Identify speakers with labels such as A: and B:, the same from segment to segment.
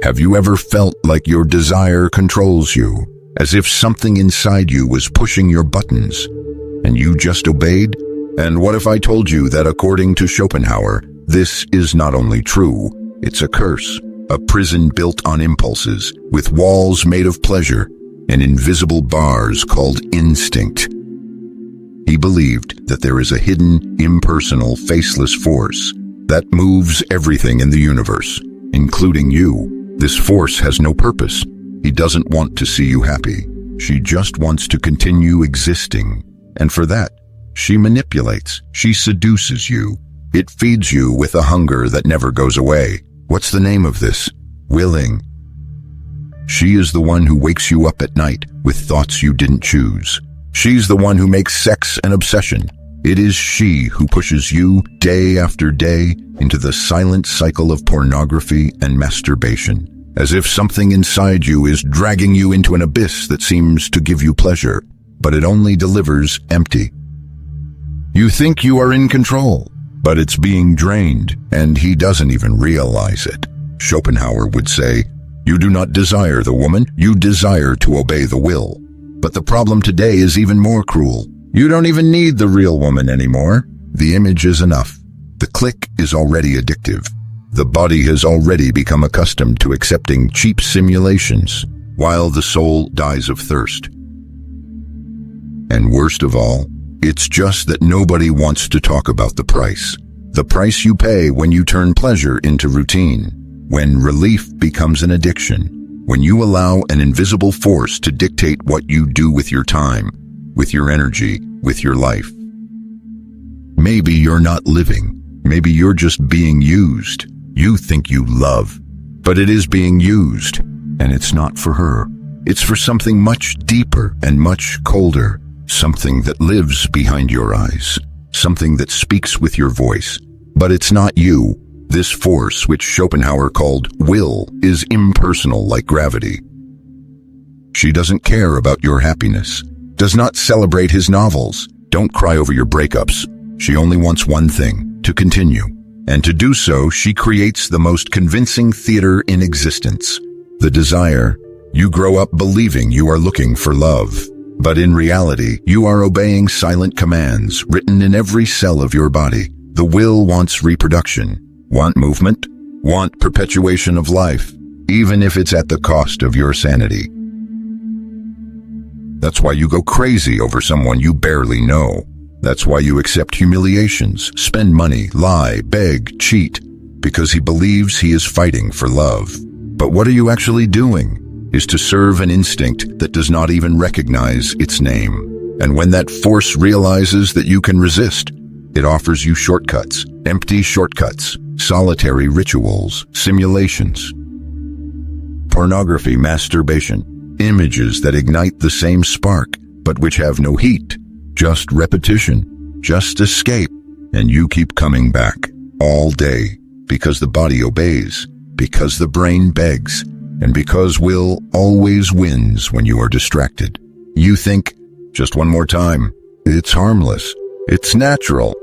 A: Have you ever felt like your desire controls you, as if something inside you was pushing your buttons, and you just obeyed? And what if I told you that according to Schopenhauer, this is not only true, it's a curse, a prison built on impulses, with walls made of pleasure, and invisible bars called instinct. He believed that there is a hidden, impersonal, faceless force that moves everything in the universe, including you. This force has no purpose. He doesn't want to see you happy. She just wants to continue existing. And for that, she manipulates, she seduces you. It feeds you with a hunger that never goes away. What's the name of this? Willing. She is the one who wakes you up at night with thoughts you didn't choose. She's the one who makes sex an obsession. It is she who pushes you day after day into the silent cycle of pornography and masturbation, as if something inside you is dragging you into an abyss that seems to give you pleasure, but it only delivers empty. You think you are in control, but it's being drained, and he doesn't even realize it. Schopenhauer would say, "You do not desire the woman, you desire to obey the will." But the problem today is even more cruel. You don't even need the real woman anymore. The image is enough. The click is already addictive. The body has already become accustomed to accepting cheap simulations, while the soul dies of thirst. And worst of all, it's just that nobody wants to talk about the price. The price you pay when you turn pleasure into routine, when relief becomes an addiction, when you allow an invisible force to dictate what you do with your time, with your energy, with your life. Maybe you're not living. Maybe you're just being used. You think you love, but it is being used, and it's not for her. It's for something much deeper and much colder, something that lives behind your eyes, something that speaks with your voice. But it's not you. This force, which Schopenhauer called will, is impersonal like gravity. She doesn't care about your happiness, does not celebrate his novels, don't cry over your breakups. She only wants one thing, to continue. And to do so, she creates the most convincing theater in existence. The desire. You grow up believing you are looking for love. But in reality, you are obeying silent commands written in every cell of your body. The will wants reproduction, want movement, want perpetuation of life, even if it's at the cost of your sanity. That's why you go crazy over someone you barely know. That's why you accept humiliations, spend money, lie, beg, cheat, because he believes he is fighting for love. But what are you actually doing? Is to serve an instinct that does not even recognize its name. And when that force realizes that you can resist, it offers you shortcuts, empty shortcuts, solitary rituals, simulations. Pornography, masturbation, images that ignite the same spark, but which have no heat, just repetition, just escape, and you keep coming back all day because the body obeys, because the brain begs, and because will always wins when you are distracted. You think, just one more time, it's harmless, it's natural.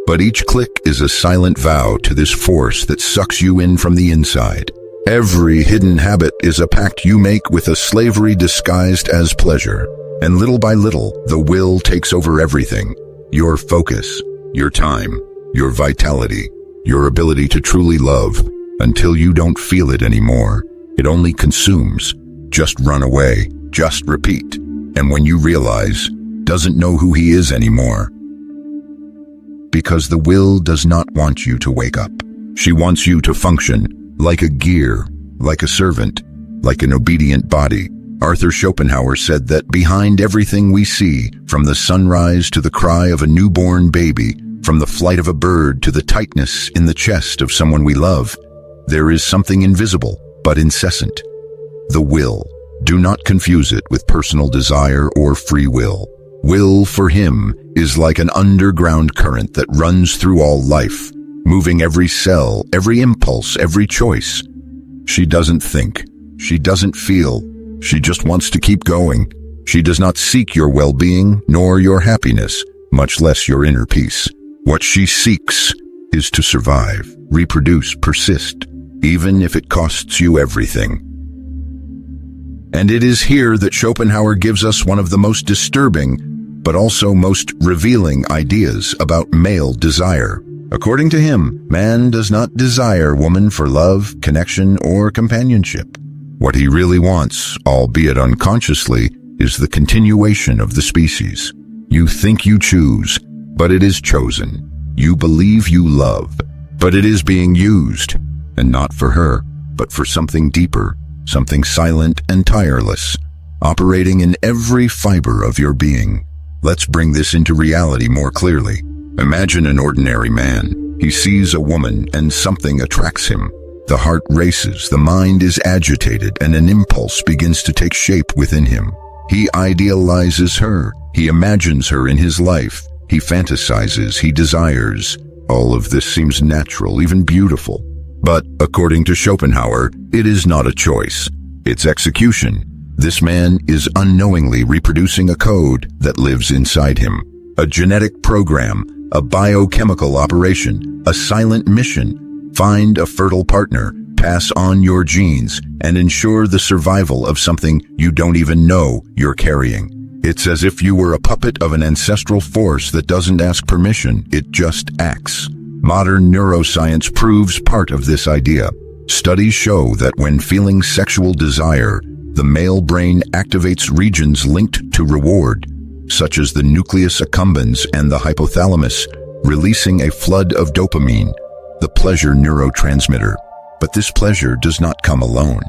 A: But each click is a silent vow to this force that sucks you in from the inside. Every hidden habit is a pact you make with a slavery disguised as pleasure. And little by little, the will takes over everything. Your focus, your time, your vitality, your ability to truly love, until you don't feel it anymore. It only consumes. Just run away, just repeat. And when you realize, doesn't know who he is anymore. Because the will does not want you to wake up. She wants you to function like a gear, like a servant, like an obedient body. Arthur Schopenhauer said that behind everything we see, from the sunrise to the cry of a newborn baby, from the flight of a bird to the tightness in the chest of someone we love, there is something invisible but incessant. The will. Do not confuse it with personal desire or free will. Will for him is like an underground current that runs through all life, moving every cell, every impulse, every choice. She doesn't think. She doesn't feel. She just wants to keep going. She does not seek your well-being nor your happiness, much less your inner peace. What she seeks is to survive, reproduce, persist. even if it costs you everything. And it is here that Schopenhauer gives us one of the most disturbing, but also most revealing ideas about male desire. According to him, man does not desire woman for love, connection, or companionship. What he really wants, albeit unconsciously, is the continuation of the species. You think you choose, but it is chosen. You believe you love, but it is being used, and not for her, but for something deeper, something silent and tireless, operating in every fiber of your being. Let's bring this into reality more clearly. Imagine an ordinary man. He sees a woman and something attracts him. The heart races, the mind is agitated, and an impulse begins to take shape within him. He idealizes her. He imagines her in his life. He fantasizes, he desires. All of this seems natural, even beautiful. But, according to Schopenhauer, it is not a choice. It's execution. This man is unknowingly reproducing a code that lives inside him. A genetic program, a biochemical operation, a silent mission. Find a fertile partner, pass on your genes, and ensure the survival of something you don't even know you're carrying. It's as if you were a puppet of an ancestral force that doesn't ask permission, it just acts. Modern neuroscience proves part of this idea. Studies show that when feeling sexual desire, the male brain activates regions linked to reward, such as the nucleus accumbens and the hypothalamus, releasing a flood of dopamine, the pleasure neurotransmitter. But this pleasure does not come alone.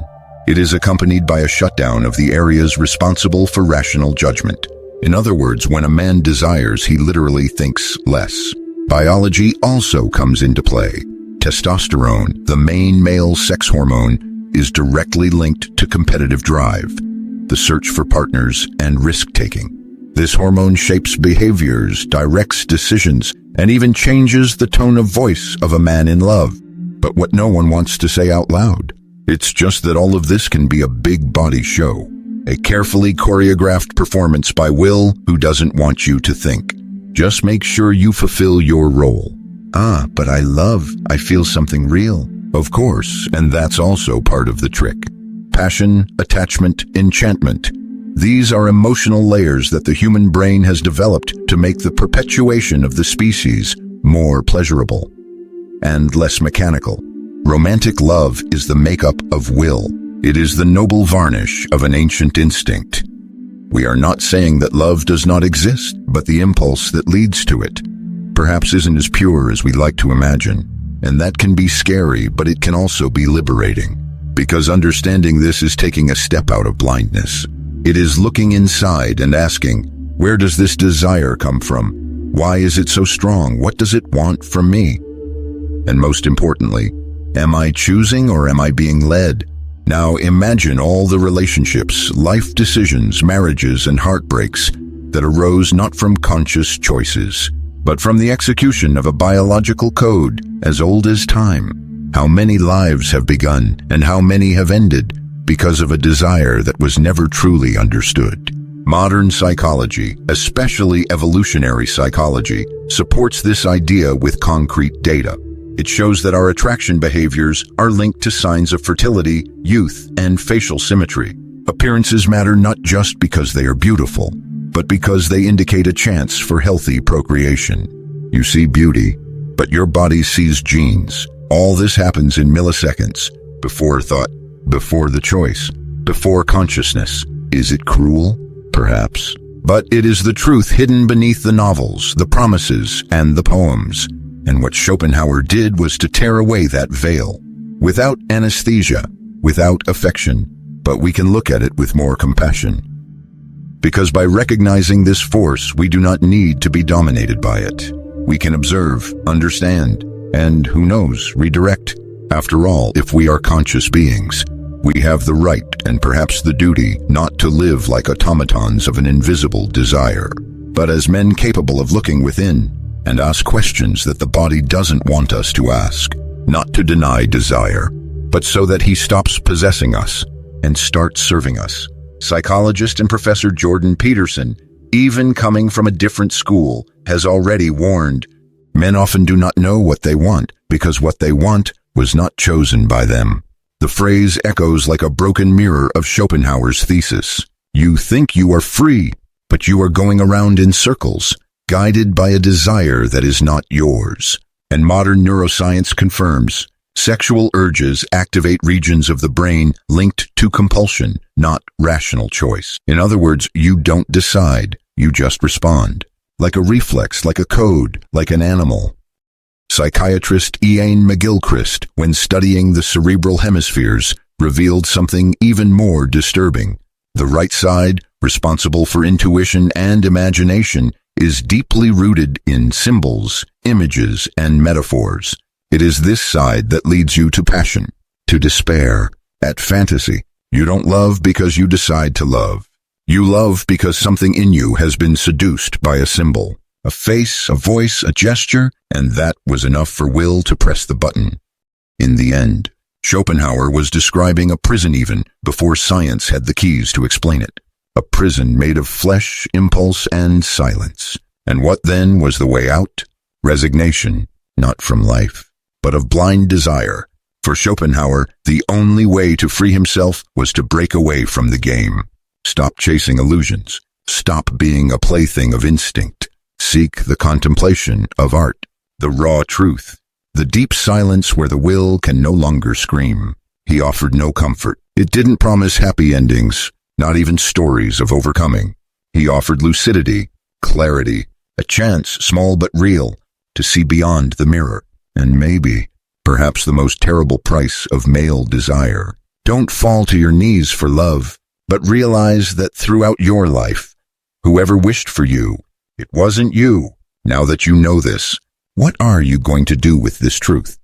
A: It is accompanied by a shutdown of the areas responsible for rational judgment. In other words, when a man desires, he literally thinks less. Biology also comes into play. Testosterone, the main male sex hormone, is directly linked to competitive drive, the search for partners, and risk-taking. This hormone shapes behaviors, directs decisions, and even changes the tone of voice of a man in love. But what no one wants to say out loud. It's just that all of this can be a big body show, a carefully choreographed performance by Will who doesn't want you to think. Just make sure you fulfill your role. But I feel something real. Of course, and that's also part of the trick. Passion, attachment, enchantment. These are emotional layers that the human brain has developed to make the perpetuation of the species more pleasurable and less mechanical. Romantic love is the makeup of will. It is the noble varnish of an ancient instinct. We are not saying that love does not exist, but the impulse that leads to it perhaps isn't as pure as we like to imagine. And that can be scary, but it can also be liberating. Because understanding this is taking a step out of blindness. It is looking inside and asking, where does this desire come from? Why is it so strong? What does it want from me? And most importantly, am I choosing or am I being led? Now imagine all the relationships, life decisions, marriages, and heartbreaks that arose not from conscious choices, but from the execution of a biological code as old as time. How many lives have begun and how many have ended because of a desire that was never truly understood. Modern psychology, especially evolutionary psychology, supports this idea with concrete data. It shows that our attraction behaviors are linked to signs of fertility, youth, and facial symmetry. Appearances matter not just because they are beautiful, but because they indicate a chance for healthy procreation. You see beauty, but your body sees genes. All this happens in milliseconds, before thought, before the choice, before consciousness. Is it cruel? Perhaps. But it is the truth hidden beneath the novels, the promises, and the poems. And what Schopenhauer did was to tear away that veil. Without anesthesia, without affection, but we can look at it with more compassion. Because by recognizing this force, we do not need to be dominated by it. We can observe, understand, and, who knows, redirect. After all, if we are conscious beings, we have the right and perhaps the duty not to live like automatons of an invisible desire, but as men capable of looking within and ask questions that the body doesn't want us to ask, not to deny desire, but so that he stops possessing us and starts serving us. Psychologist and Professor Jordan Peterson, even coming from a different school, has already warned, men often do not know what they want because what they want was not chosen by them. The phrase echoes like a broken mirror of Schopenhauer's thesis. You think you are free, but you are going around in circles, guided by a desire that is not yours. And modern neuroscience confirms sexual urges activate regions of the brain linked to compulsion, not rational choice. In other words, you don't decide, you just respond. Like a reflex, like a code, like an animal. Psychiatrist Ian McGilchrist, when studying the cerebral hemispheres, revealed something even more disturbing. The right side, responsible for intuition and imagination, is deeply rooted in symbols, images, and metaphors. It is this side that leads you to passion, to despair, at fantasy. You don't love because you decide to love. You love because something in you has been seduced by a symbol, a face, a voice, a gesture, and that was enough for Will to press the button. In the end, Schopenhauer was describing a prison even before science had the keys to explain it. A prison made of flesh, impulse, and silence. And what then was the way out? Resignation, not from life, but of blind desire. For Schopenhauer, the only way to free himself was to break away from the game. Stop chasing illusions. Stop being a plaything of instinct. Seek the contemplation of art, the raw truth, the deep silence where the will can no longer scream. He offered no comfort. It didn't promise happy endings, not even stories of overcoming. He offered lucidity, clarity, a chance, small but real, to see beyond the mirror. And maybe, perhaps the most terrible price of male desire. Don't fall to your knees for love, but realize that throughout your life, whoever wished for you, it wasn't you. Now that you know this, what are you going to do with this truth?